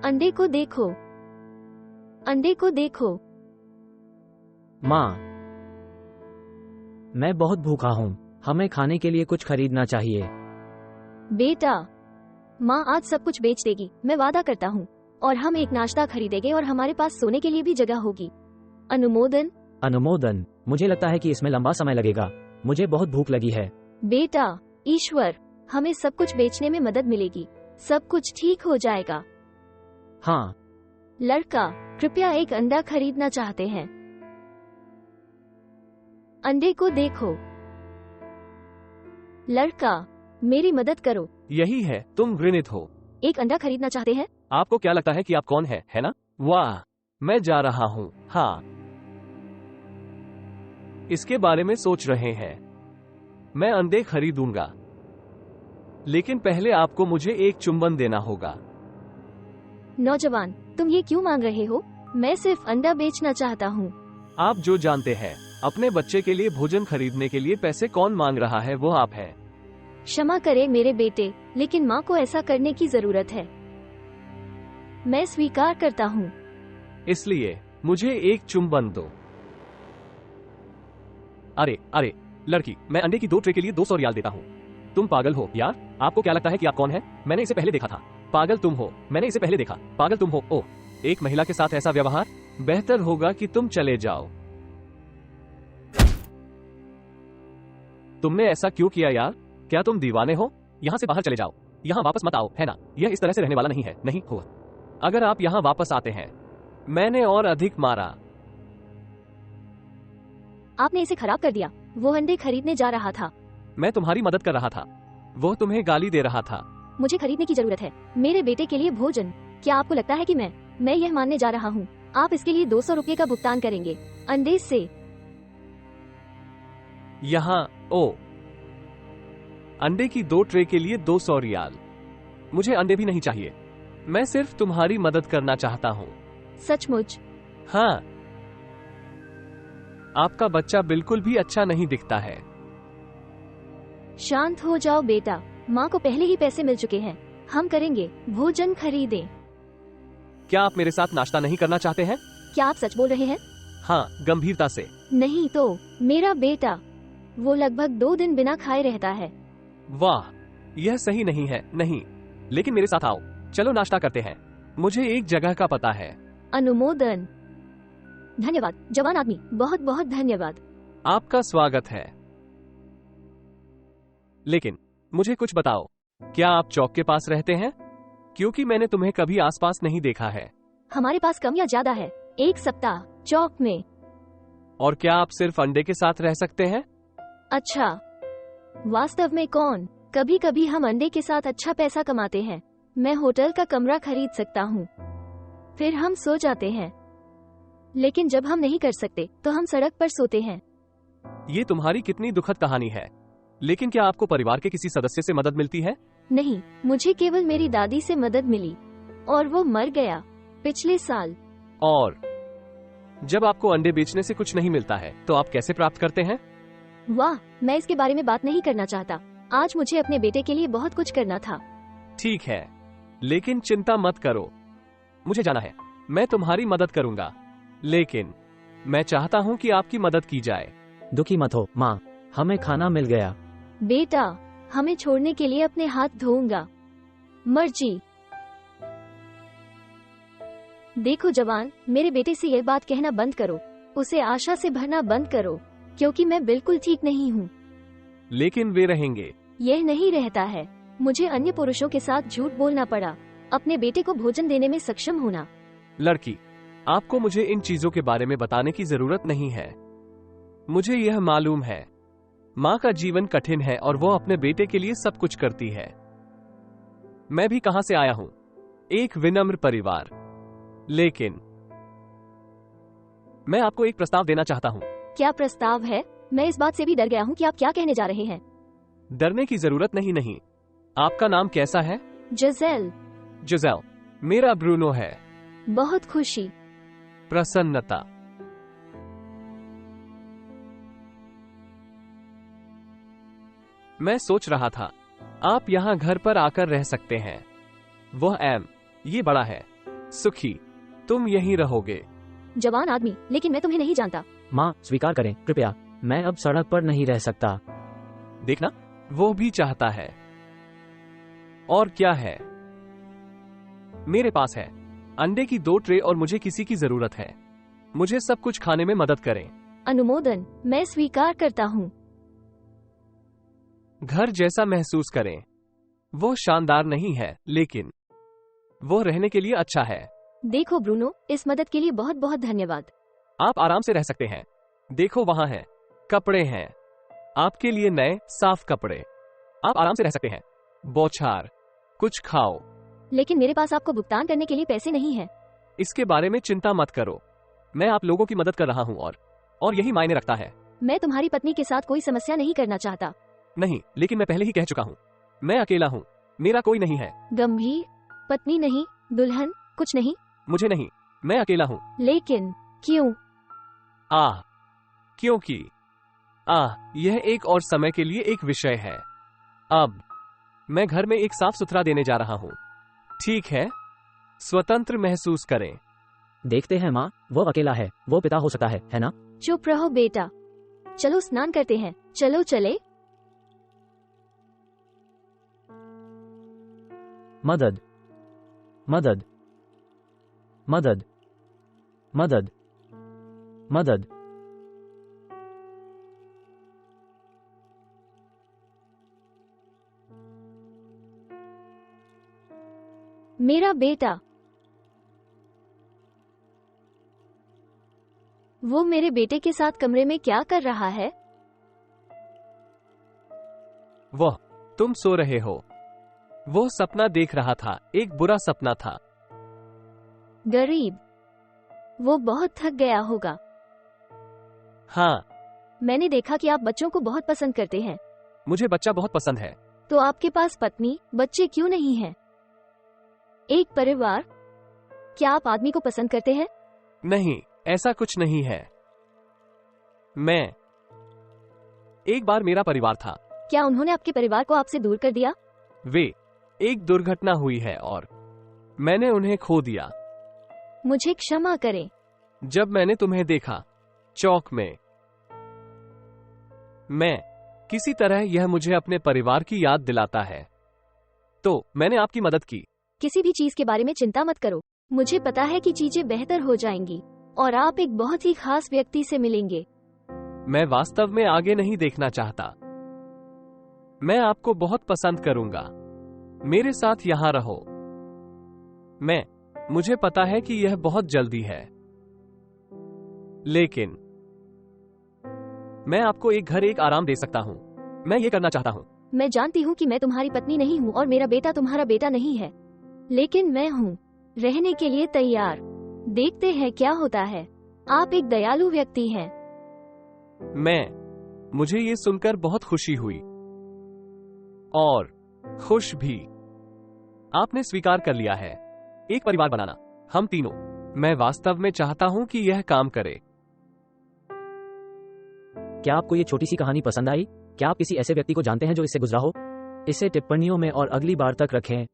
अंडे को देखो, अंडे को देखो। माँ, मैं बहुत भूखा हूँ, हमें खाने के लिए कुछ खरीदना चाहिए। बेटा, माँ आज सब कुछ बेच देगी, मैं वादा करता हूँ। और हम एक नाश्ता खरीदेंगे और हमारे पास सोने के लिए भी जगह होगी। अनुमोदन? अनुमोदन, मुझे लगता है कि इसमें लंबा समय लगेगा, मुझे बहुत भूख लगी है। बेटा, ईश्वर, हमें सब कुछ बेचने में मदद मिलेगी, सब कुछ ठीक हो जाएगा। हाँ। लड़का, कृपया एक अंडा खरीदना चाहते हैं। अंडे को देखो। लड़का, मेरी मदद करो। यही है, तुम घृणित हो। एक अंडा खरीदना चाहते हैं? आपको क्या लगता है कि आप कौन है ना? वाह, मैं जा रहा हूँ। हाँ, इसके बारे में सोच रहे हैं। मैं अंडे खरीदूंगा, लेकिन पहले आपको मुझे एक चुंबन देना होगा। नौजवान, तुम ये क्यों मांग रहे हो? मैं सिर्फ अंडा बेचना चाहता हूँ। आप जो जानते हैं, अपने बच्चे के लिए भोजन खरीदने के लिए पैसे कौन मांग रहा है, वो आप हैं। क्षमा करें मेरे बेटे, लेकिन माँ को ऐसा करने की जरूरत है। मैं स्वीकार करता हूँ। इसलिए मुझे एक चुंबन दो। अरे अरे लड़की, मैं अंडे की 2 ट्रे के लिए 200 रियाल देता हूँ। तुम पागल हो यार, आपको क्या लगता है कि आप कौन है? मैंने इसे पहले देखा था। पागल तुम हो, मैंने इसे पहले देखा। पागल तुम हो। ओह, एक महिला के साथ ऐसा व्यवहार? बेहतर होगा कि तुम चले जाओ। तुमने ऐसा क्यों किया यार? क्या तुम दीवाने हो? यहाँ से बाहर चले जाओ, यहाँ वापस मत आओ, है ना? यह इस तरह से रहने वाला नहीं है, नहीं हो। अगर आप यहाँ वापस आते हैं, मैंने और अधिक मारा। आपने इसे खराब कर दिया। वो अंडे खरीदने जा रहा था। मैं तुम्हारी मदद कर रहा था, वो तुम्हें गाली दे रहा था। मुझे खरीदने की जरूरत है, मेरे बेटे के लिए भोजन। क्या आपको लगता है कि मैं यह मानने जा रहा हूँ? आप इसके लिए 200 रुपये का भुगतान करेंगे अंडे से। यहाँ ओ, अंडे की 2 ट्रे के लिए 200 रियाल। मुझे अंडे भी नहीं चाहिए, मैं सिर्फ तुम्हारी मदद करना चाहता हूँ। सचमुच? हाँ, आपका बच्चा बिल्कुल भी अच्छा नहीं दिखता है। शांत हो जाओ बेटा, माँ को पहले ही पैसे मिल चुके हैं, हम करेंगे, भोजन खरीदें। क्या आप मेरे साथ नाश्ता नहीं करना चाहते हैं? क्या आप सच बोल रहे हैं? हाँ, गंभीरता से। नहीं तो, मेरा बेटा, वो लगभग 2 दिन बिना खाए रहता है। वाह, यह सही नहीं है। नहीं, लेकिन मेरे साथ आओ, चलो नाश्ता करते हैं। मुझे एक जगह का पता है। अनुमोदन? धन्यवाद जवान आदमी, बहुत बहुत धन्यवाद। आपका स्वागत है। लेकिन मुझे कुछ बताओ, क्या आप चौक के पास रहते हैं? क्योंकि मैंने तुम्हें कभी आसपास नहीं देखा है। हमारे पास कम या ज्यादा है 1 सप्ताह चौक में। और क्या आप सिर्फ अंडे के साथ रह सकते हैं? अच्छा, वास्तव में कौन? कभी कभी हम अंडे के साथ अच्छा पैसा कमाते हैं। मैं होटल का कमरा खरीद सकता हूँ, फिर हम सो जाते हैं। लेकिन जब हम नहीं कर सकते तो हम सड़क पर सोते हैं। ये तुम्हारी कितनी दुखद कहानी है। लेकिन क्या आपको परिवार के किसी सदस्य से मदद मिलती है? नहीं, मुझे केवल मेरी दादी से मदद मिली और वो मर गया पिछले साल। और जब आपको अंडे बेचने से कुछ नहीं मिलता है तो आप कैसे प्राप्त करते हैं? वाह, मैं इसके बारे में बात नहीं करना चाहता। आज मुझे अपने बेटे के लिए बहुत कुछ करना था। ठीक है, लेकिन चिंता मत करो, मुझे जाना है। मैं तुम्हारी मदद करूंगा, लेकिन मैं चाहता हूं कि आपकी मदद की जाए। दुखी मत हो माँ, हमें खाना मिल गया। बेटा, हमें छोड़ने के लिए अपने हाथ धोऊंगा। मर्जी। देखो जवान, मेरे बेटे से यह बात कहना बंद करो, उसे आशा से भरना बंद करो, क्योंकि मैं बिल्कुल ठीक नहीं हूँ। लेकिन वे रहेंगे। यह नहीं रहता है। मुझे अन्य पुरुषों के साथ झूठ बोलना पड़ा, अपने बेटे को भोजन देने में सक्षम होना। लड़की, आपको मुझे इन चीजों के बारे में बताने की जरूरत नहीं है। मुझे यह मालूम है, माँ का जीवन कठिन है और वो अपने बेटे के लिए सब कुछ करती है। मैं भी कहां से आया हूं, एक विनम्र परिवार। लेकिन मैं आपको एक प्रस्ताव देना चाहता हूं। क्या प्रस्ताव है? मैं इस बात से भी डर गया हूँ कि आप क्या कहने जा रहे हैं। डरने की जरूरत नहीं। आपका नाम कैसा है? जिजेल। जिजेल, मेरा ब्रूनो है। बहुत खुशी। प्रसन्नता। मैं सोच रहा था, आप यहाँ घर पर आकर रह सकते हैं। वह एम, ये बड़ा है। सुखी, तुम यहीं रहोगे। जवान आदमी, लेकिन मैं तुम्हें नहीं जानता। माँ, स्वीकार करें कृपया, मैं अब सड़क पर नहीं रह सकता। देखना, वो भी चाहता है। और क्या है? मेरे पास है अंडे की 2 ट्रे और मुझे किसी की जरूरत है। मुझे सब कुछ खाने में मदद करें। अनुमोदन, मैं स्वीकार करता हूँ। घर जैसा महसूस करें। वो शानदार नहीं है, लेकिन वो रहने के लिए अच्छा है। देखो ब्रूनो, इस मदद के लिए बहुत बहुत धन्यवाद। आप आराम से रह सकते हैं। देखो वहां है, कपड़े हैं आपके लिए, नए साफ कपड़े। आप आराम से रह सकते हैं। बौछार, कुछ खाओ। लेकिन मेरे पास आपको भुगतान करने के लिए पैसे नहीं है। इसके बारे में चिंता मत करो, मैं आप लोगों की मदद कर रहा हूं और यही मायने रखता है। मैं तुम्हारी पत्नी के साथ कोई समस्या नहीं करना चाहता। नहीं, लेकिन मैं पहले ही कह चुका हूं, मैं अकेला हूं, मेरा कोई नहीं है। गंभीर, पत्नी नहीं, दुल्हन, कुछ नहीं। मुझे नहीं, मैं अकेला हूं। लेकिन क्यों? क्योंकि यह एक और समय के लिए एक विषय है। अब मैं घर में एक साफ सुथरा देने जा रहा हूं। ठीक है, स्वतंत्र महसूस करें। देखते हैं माँ, वो अकेला है, वो पिता हो सकता है ना? चुप रहो बेटा, चलो स्नान करते हैं। चलो चले। मदद, मदद, मदद, मदद, मदद। मेरा बेटा, वो मेरे बेटे के साथ कमरे में क्या कर रहा है? वह, तुम सो रहे हो। वो सपना देख रहा था, एक बुरा सपना था। गरीब, वो बहुत थक गया होगा। हाँ, मैंने देखा कि आप बच्चों को बहुत पसंद करते हैं। मुझे बच्चा बहुत पसंद है। तो आपके पास पत्नी, बच्चे क्यों नहीं हैं? एक परिवार? क्या आप आदमी को पसंद करते हैं? नहीं, ऐसा कुछ नहीं है। एक बार मेरा परिवार था। क्या उन्होंने आपके परिवार को आपसे दूर कर दिया? एक दुर्घटना हुई है और मैंने उन्हें खो दिया। मुझे क्षमा करें। जब मैंने तुम्हें देखा चौक में, किसी तरह यह मुझे अपने परिवार की याद दिलाता है, तो मैंने आपकी मदद की। किसी भी चीज के बारे में चिंता मत करो। मुझे पता है कि चीजें बेहतर हो जाएंगी और आप एक बहुत ही खास व्यक्ति से मिलेंगे। मैं वास्तव में आगे नहीं देखना चाहता। मैं आपको बहुत पसंद करूंगा। मेरे साथ यहां रहो। मुझे पता है कि यह बहुत जल्दी है, लेकिन मैं आपको एक घर, एक आराम दे सकता हूं। मैं ये करना चाहता हूं। मैं जानती हूँ कि मैं तुम्हारी पत्नी नहीं हूँ और मेरा बेटा तुम्हारा बेटा नहीं है, लेकिन मैं हूँ रहने के लिए तैयार। देखते हैं क्या होता है। आप एक दयालु व्यक्ति हैं। मुझे ये सुनकर बहुत खुशी हुई और खुश भी। आपने स्वीकार कर लिया है एक परिवार बनाना, हम तीनों। मैं वास्तव में चाहता हूं कि यह काम करे। क्या आपको ये छोटी सी कहानी पसंद आई? क्या आप किसी ऐसे व्यक्ति को जानते हैं जो इससे गुजरा हो? इसे टिप्पणियों में और अगली बार तक रखें।